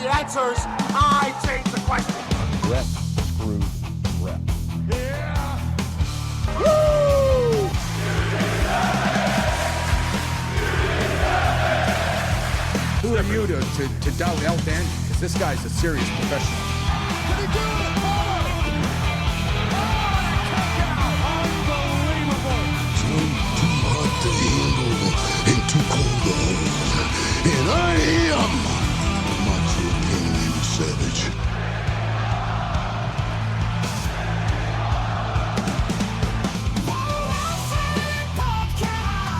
the answers, I change the question. Rep, screw, rep. Yeah. Woo! Who are you to doubt El Dandy? Because this guy's a serious professional. Can he do it? Too hot to handle and too cold to hold. And I am the Macho King Savage.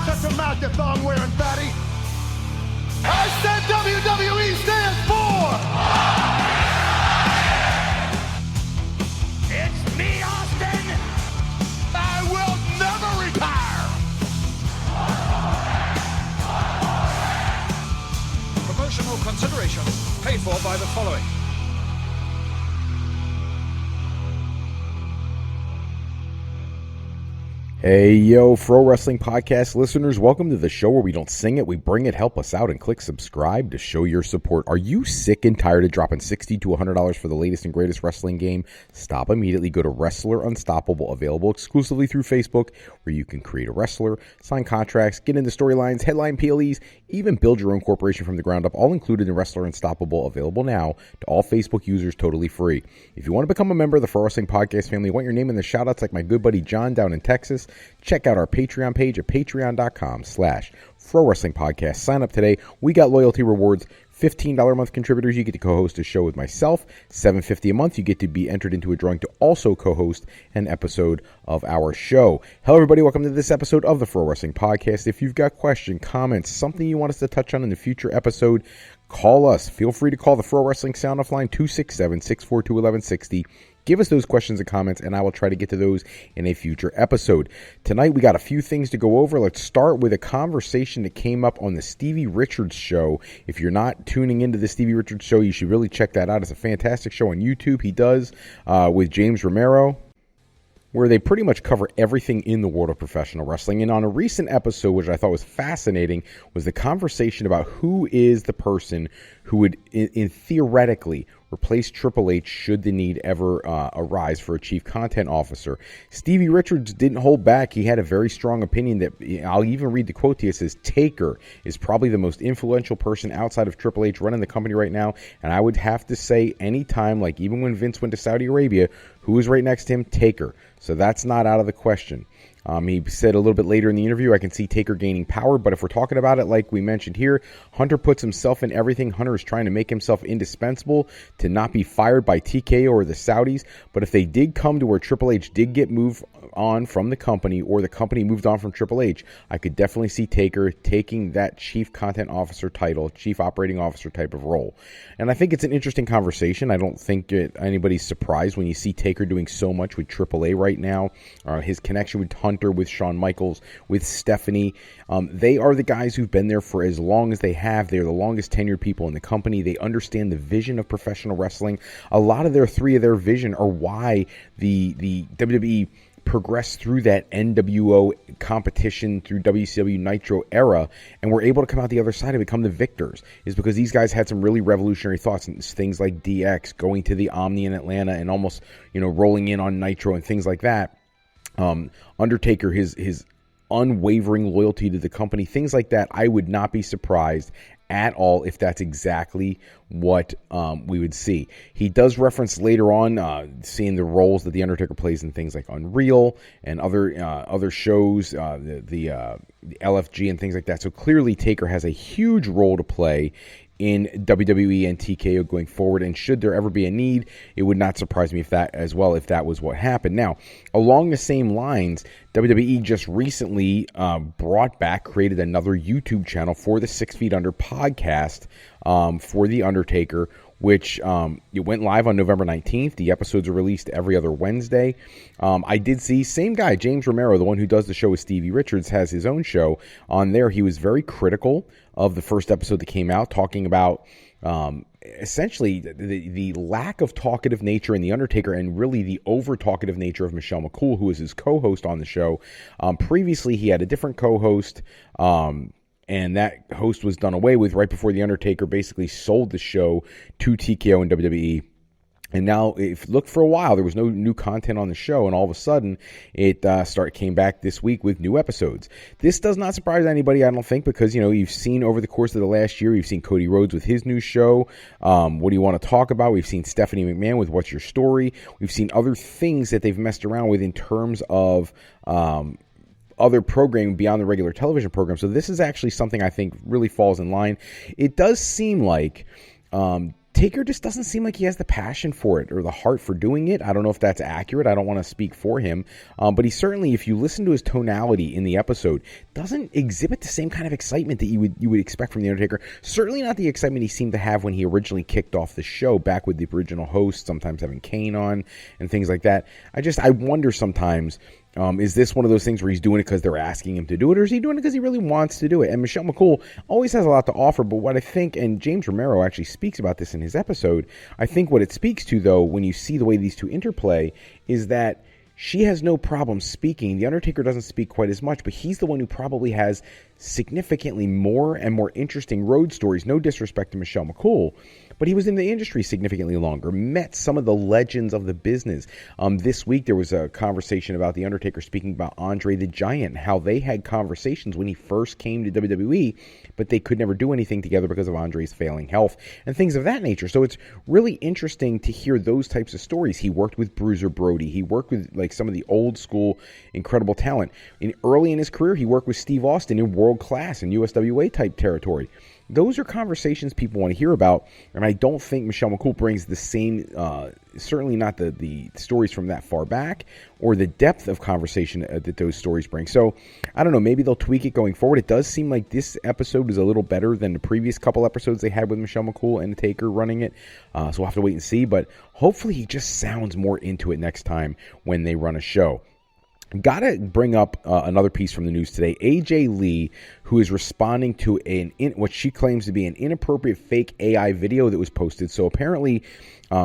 Shut your mouth, you thong-wearing fatty. I said WWE stands for... It's me, Austin. I will never retire. Promotional consideration paid for by the following. Hey, yo, Fro Wrestling Podcast listeners, welcome to the show where we don't sing it, we bring it, help us out, and click subscribe to show your support. Are you sick and tired of dropping $60 to $100 for the latest and greatest wrestling game? Stop immediately. Go to Wrestler Unstoppable, available exclusively through Facebook, where you can create a wrestler, sign contracts, get into storylines, headline PLEs, even build your own corporation from the ground up, all included in Wrestler Unstoppable, available now to all Facebook users, totally free. If you want to become a member of the Fro Wrestling Podcast family, want your name in the shoutouts like my good buddy John down in Texas, check out our Patreon page at patreon.com/Fro Wrestling Podcast. Sign up today. We got loyalty rewards. $15 a month contributors, you get to co-host a show with myself. $7.50 a month, you get to be entered into a drawing to also co-host an episode of our show. Hello, everybody. Welcome to this episode of the Fro Wrestling Podcast. If you've got questions, comments, something you want us to touch on in the future episode, call us. Feel free to call the Fro Wrestling Sound Off line 267-642-1160. Give us those questions and comments, and I will try to get to those in a future episode. Tonight, we got a few things to go over. Let's start with a conversation that came up on the Stevie Richards Show. If you're not tuning into the Stevie Richards Show, you should really check that out. It's a fantastic show on YouTube. He does with James Romero, where they pretty much cover everything in the world of professional wrestling. And on a recent episode, which I thought was fascinating, was the conversation about who is the person who would, in theoretically, replace Triple H should the need ever arise for a chief content officer. Stevie Richards didn't hold back. He had a very strong opinion that, I'll even read the quote to you. It says, Taker is probably the most influential person outside of Triple H running the company right now. And I would have to say anytime, like even when Vince went to Saudi Arabia, who was right next to him? Taker. So that's not out of the question. He said a little bit later in the interview, I can see Taker gaining power, but if we're talking about it like we mentioned here, Hunter puts himself in everything. Hunter is trying to make himself indispensable to not be fired by TKO or the Saudis, but if they did come to where Triple H did get moved on from the company or the company moved on from Triple H, I could definitely see Taker taking that chief content officer title, chief operating officer type of role. And I think it's an interesting conversation. I don't think anybody's surprised when you see Taker doing so much with AAA right now. His connection with Hunter, with Shawn Michaels, with Stephanie. They are the guys who've been there for as long as they have. They're the longest tenured people in the company. They understand the vision of professional wrestling. A lot of their vision are why the WWE progressed through that NWO competition through WCW Nitro era and were able to come out the other side and become the victors, is because these guys had some really revolutionary thoughts, and things like DX, going to the Omni in Atlanta and almost, rolling in on Nitro and things like that. Undertaker, his unwavering loyalty to the company, things like that. I would not be surprised at all if that's exactly what we would see. He does reference later on seeing the roles that the Undertaker plays in things like Unreal and other shows, the LFG and things like that. So clearly Taker has a huge role to play in WWE and TKO going forward, and should there ever be a need, it would not surprise me if that was what happened. Now, along the same lines, WWE just recently created another YouTube channel for the 6 Feet Under podcast for The Undertaker, which it went live on November 19th. The episodes are released every other Wednesday. I did see, same guy, James Romero, the one who does the show with Stevie Richards, has his own show on there. He was very critical of the first episode that came out, talking about essentially the lack of talkative nature in The Undertaker, and really the over-talkative nature of Michelle McCool, who is his co-host on the show. Previously, he had a different co-host, And that host was done away with right before The Undertaker basically sold the show to TKO and WWE. And now, if you look for a while, there was no new content on the show, and all of a sudden, it came back this week with new episodes. This does not surprise anybody, I don't think, because, you've seen over the course of the last year, you've seen Cody Rhodes with his new show, What Do You Want to Talk About? We've seen Stephanie McMahon with What's Your Story? We've seen other things that they've messed around with in terms of other programming beyond the regular television program. So this is actually something I think really falls in line. It does seem like Taker just doesn't seem like he has the passion for it or the heart for doing it. I don't know if that's accurate. I don't want to speak for him. But he certainly, if you listen to his tonality in the episode, doesn't exhibit the same kind of excitement that you would expect from The Undertaker. Certainly not the excitement he seemed to have when he originally kicked off the show back with the original host, sometimes having Kane on and things like that. I wonder sometimes, is this one of those things where he's doing it because they're asking him to do it, or is he doing it because he really wants to do it? And Michelle McCool always has a lot to offer, but what I think, and James Romero actually speaks about this in his episode, I think what it speaks to, though, when you see the way these two interplay, is that she has no problem speaking. The Undertaker doesn't speak quite as much, but he's the one who probably has significantly more and more interesting road stories. No disrespect to Michelle McCool, but he was in the industry significantly longer, met some of the legends of the business. This week, there was a conversation about The Undertaker speaking about Andre the Giant and how they had conversations when he first came to WWE, but they could never do anything together because of Andre's failing health and things of that nature. So it's really interesting to hear those types of stories. He worked with Bruiser Brody. He worked with some of the old school incredible talent. Early in his career, he worked with Steve Austin in World Class and USWA type territory. Those are conversations people want to hear about, and I don't think Michelle McCool brings the same, certainly not the stories from that far back, or the depth of conversation that those stories bring. So, I don't know, maybe they'll tweak it going forward. It does seem like this episode was a little better than the previous couple episodes they had with Michelle McCool and the Taker running it, so we'll have to wait and see, but hopefully he just sounds more into it next time when they run a show. Got to bring up another piece from the news today. AJ Lee, who is responding to what she claims to be an inappropriate fake AI video that was posted. So apparently,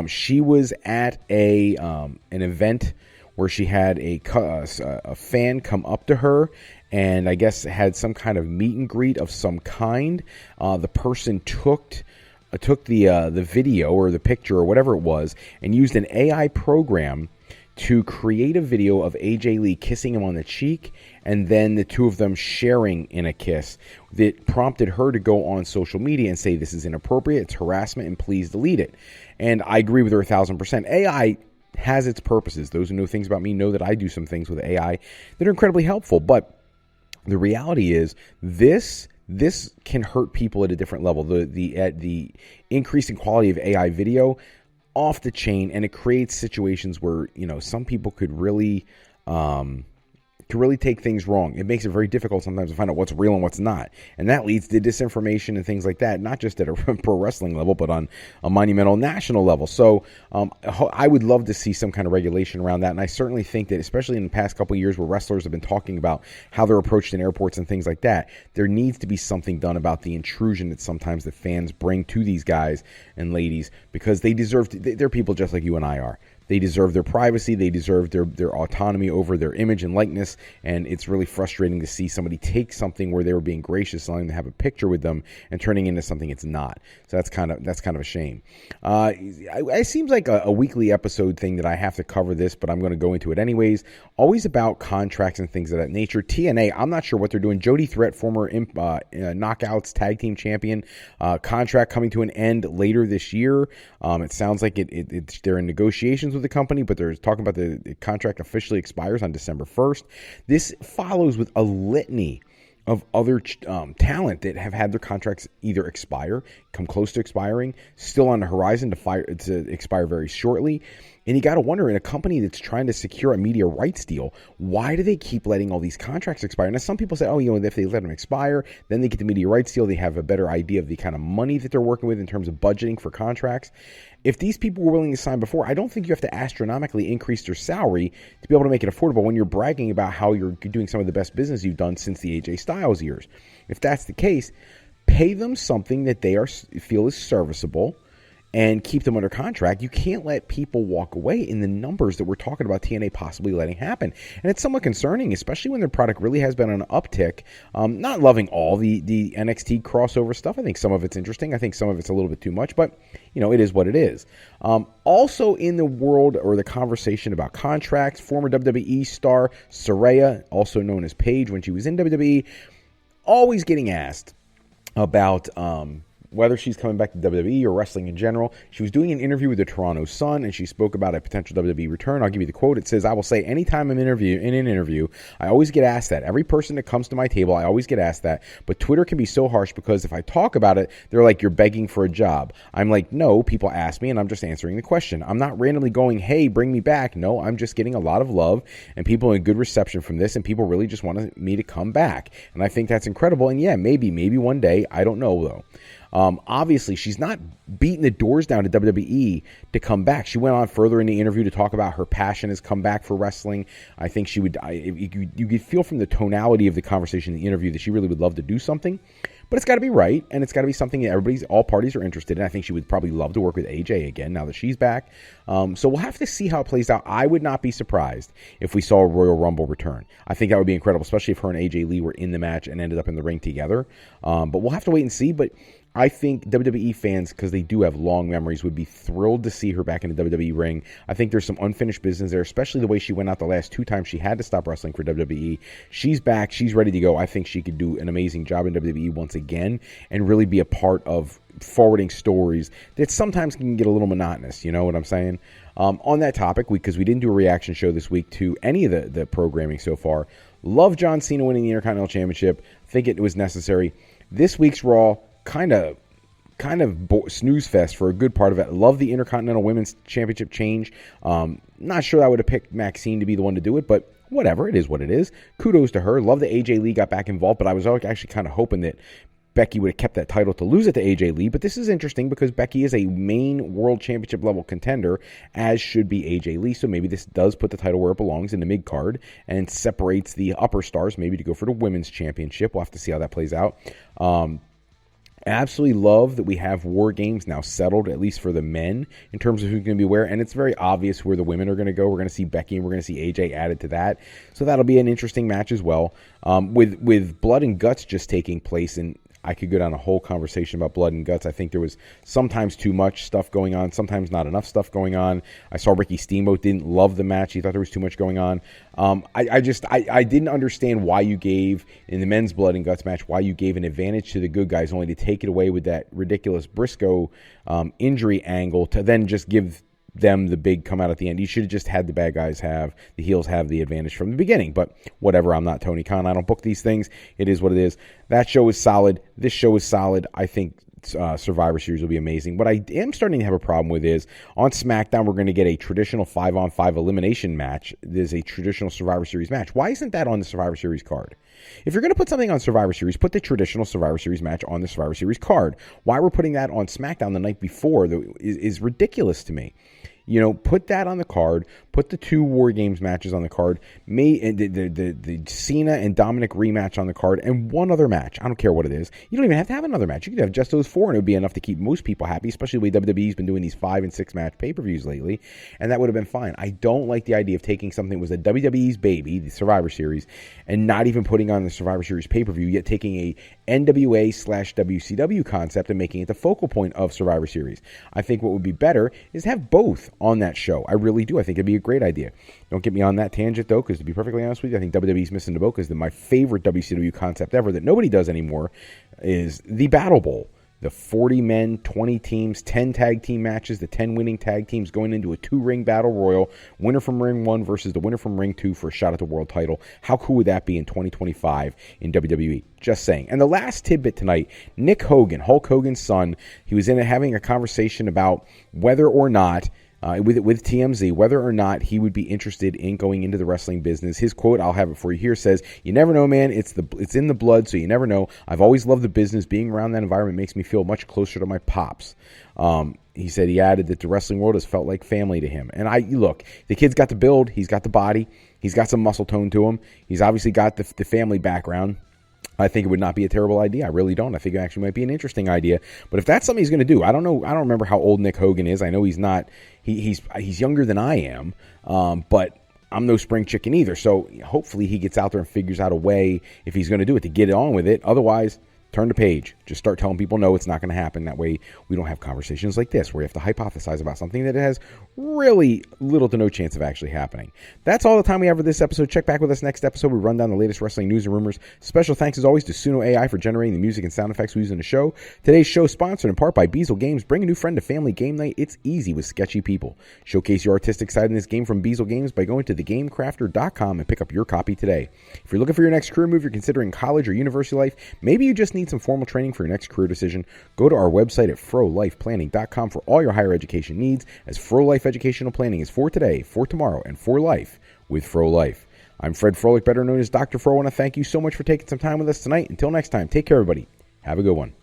she was at an event where she had a fan come up to her, and I guess had some kind of meet and greet of some kind. The person took the video or the picture or whatever it was, and used an AI program to create a video of AJ Lee kissing him on the cheek, and then the two of them sharing in a kiss that prompted her to go on social media and say, this is inappropriate, it's harassment, and please delete it. And I agree with her 1,000%. AI has its purposes. Those who know things about me know that I do some things with AI that are incredibly helpful. But the reality is this can hurt people at a different level. The increasing quality of AI video off the chain, and it creates situations where some people could really take things wrong. It makes it very difficult sometimes to find out what's real and what's not, and that leads to disinformation and things like that, not just at a pro wrestling level, but on a monumental national level. So I would love to see some kind of regulation around that, and I certainly think that, especially in the past couple of years where wrestlers have been talking about how they're approached in airports and things like that, there needs to be something done about the intrusion that sometimes the fans bring to these guys and ladies, because they deserve they're people just like you and I are. They deserve their privacy. They deserve their autonomy over their image and likeness. And it's really frustrating to see somebody take something where they were being gracious, allowing them to have a picture with them, and turning into something it's not. So that's kind of a shame. It seems like a weekly episode thing that I have to cover this, but I'm going to go into it anyways. Always about contracts and things of that nature. TNA, I'm not sure what they're doing. Jody Threat, former Knockouts tag team champion, contract coming to an end later this year. It sounds like they're in negotiations with the company, but they're talking about the contract officially expires on December 1st. This follows with a litany of other talent that have had their contracts either expire, come close to expiring, still on the horizon to expire very shortly. And you got to wonder, in a company that's trying to secure a media rights deal, why do they keep letting all these contracts expire? Now, some people say, if they let them expire, then they get the media rights deal. They have a better idea of the kind of money that they're working with in terms of budgeting for contracts. If these people were willing to sign before, I don't think you have to astronomically increase their salary to be able to make it affordable when you're bragging about how you're doing some of the best business you've done since the AJ Styles years. If that's the case, pay them something that they feel is serviceable, and keep them under contract. You can't let people walk away in the numbers that we're talking about TNA possibly letting happen. And it's somewhat concerning, especially when their product really has been on an uptick. Not loving all the NXT crossover stuff. I think some of it's interesting. I think some of it's a little bit too much, but it is what it is. Also in the world or the conversation about contracts, former WWE star Saraya, also known as Paige when she was in WWE, always getting asked about whether she's coming back to WWE or wrestling in general. She was doing an interview with the Toronto Sun, and she spoke about a potential WWE return. I'll give you the quote. It says, "I will say anytime I'm in an interview, I always get asked that. Every person that comes to my table, I always get asked that. But Twitter can be so harsh because if I talk about it, they're like, you're begging for a job. I'm like, no, people ask me, and I'm just answering the question. I'm not randomly going, hey, bring me back. No, I'm just getting a lot of love, and people in good reception from this, and people really just want me to come back. And I think that's incredible. And yeah, maybe one day. I don't know, though. Obviously, she's not beating the doors down to WWE to come back. She went on further in the interview to talk about her passion has come back for wrestling. I think she would. You could feel from the tonality of the conversation in the interview that she really would love to do something. But it's got to be right, and it's got to be something that all parties are interested in. I think she would probably love to work with AJ again now that she's back. So we'll have to see how it plays out. I would not be surprised if we saw a Royal Rumble return. I think that would be incredible, especially if her and AJ Lee were in the match and ended up in the ring together. But we'll have to wait and see. But I think WWE fans, because they do have long memories, would be thrilled to see her back in the WWE ring. I think there's some unfinished business there, especially the way she went out the last 2 times she had to stop wrestling for WWE. She's back. She's ready to go. I think she could do an amazing job in WWE once again and really be a part of forwarding stories that sometimes can get a little monotonous. You know what I'm saying? On that topic, because we didn't do a reaction show this week to any of the programming so far, love John Cena winning the Intercontinental Championship. Think it was necessary. This week's Raw, kind of snooze fest for a good part of it. Love the Intercontinental Women's Championship change. Not sure I would have picked Maxine to be the one to do it, but whatever. It is what it is. Kudos to her. Love that AJ Lee got back involved, but I was actually kind of hoping that Becky would have kept that title to lose it to AJ Lee. But this is interesting because Becky is a main world championship level contender, as should be AJ Lee. So maybe this does put the title where it belongs in the mid card and separates the upper stars maybe to go for the women's championship. We'll have to see how that plays out. Absolutely love that we have War Games now settled, at least for the men, in terms of who's going to be where. And it's very obvious where the women are going to go. We're going to see Becky and we're going to see AJ added to that. So that'll be an interesting match as well. With Blood and Guts just taking place, and I could go down a whole conversation about Blood and Guts. I think there was sometimes too much stuff going on, sometimes not enough stuff going on. I saw Ricky Steamboat didn't love the match. He thought there was too much going on. I didn't understand why you gave, in the men's Blood and Guts match, why you gave an advantage to the good guys only to take it away with that ridiculous Briscoe injury angle to then just give them the big come out at the end. You should have just had the bad guys the heels have the advantage from the beginning. But whatever, I'm not Tony Khan. I don't book these things. It is what it is. That show is solid. This show is solid. I think Survivor Series will be amazing. What I am starting to have a problem with is on SmackDown, we're going to get a traditional 5-on-5 elimination match. There's a traditional Survivor Series match. Why isn't that on the Survivor Series card? If you're going to put something on Survivor Series, put the traditional Survivor Series match on the Survivor Series card. Why we're putting that on SmackDown the night before is ridiculous to me. You know, put that on the card. Put the 2 War Games matches on the card. The Cena and Dominic rematch on the card, and one other match. I don't care what it is. You don't even have to have another match. You could have just those 4, and it would be enough to keep most people happy, especially the way WWE's been doing these 5 and 6 match pay-per-views lately, and that would have been fine. I don't like the idea of taking something that was the WWE's baby, the Survivor Series, and not even putting on the Survivor Series pay-per-view, yet taking a NWA/WCW concept and making it the focal point of Survivor Series. I think what would be better is have both on that show. I really do. I think it'd be a great idea. Don't get me on that tangent, though, because to be perfectly honest with you, I think WWE's missing the boat, because my favorite WCW concept ever that nobody does anymore is the Battle Bowl. The 40 men, 20 teams, 10 tag team matches, the 10 winning tag teams going into a 2-ring battle royal, winner from Ring 1 versus the winner from Ring 2 for a shot at the world title. How cool would that be in 2025 in WWE? Just saying. And the last tidbit tonight, Nick Hogan, Hulk Hogan's son, he was having a conversation about whether or not with TMZ, whether or not he would be interested in going into the wrestling business. His quote, I'll have it for you here, says, "You never know, man. It's in the blood, so you never know. I've always loved the business. Being around that environment makes me feel much closer to my pops." He added that the wrestling world has felt like family to him. And look, the kid's got the build. He's got the body. He's got some muscle tone to him. He's obviously got the family background. I think it would not be a terrible idea. I really don't. I think it actually might be an interesting idea. But if that's something he's going to do, I don't know. I don't remember how old Nick Hogan is. I know he's not. He's younger than I am. But I'm no spring chicken either. So hopefully he gets out there and figures out a way, if he's going to do it, to get it on with it. Otherwise, turn the page. Just start telling people, no, it's not going to happen. That way we don't have conversations like this where you have to hypothesize about something that has really little to no chance of actually happening. That's all the time we have for this episode. Check back with us next episode. We run down the latest wrestling news and rumors. Special thanks as always to Suno AI for generating the music and sound effects we use in the show. Today's show is sponsored in part by Beazle Games. Bring a new friend to family game night. It's easy with sketchy people. Showcase your artistic side in this game from Beazle Games by going to thegamecrafter.com and pick up your copy today. If you're looking for your next career move, you're considering college or university life, maybe you just need some formal training for your next career decision, go to our website at frolifeplanning.com for all your higher education needs, as Fro Life Educational Planning is for today, for tomorrow, and for life with Fro Life. I'm Fred Froelich, better known as Dr. Fro. I want to thank you so much for taking some time with us tonight. Until next time, take care, everybody. Have a good one.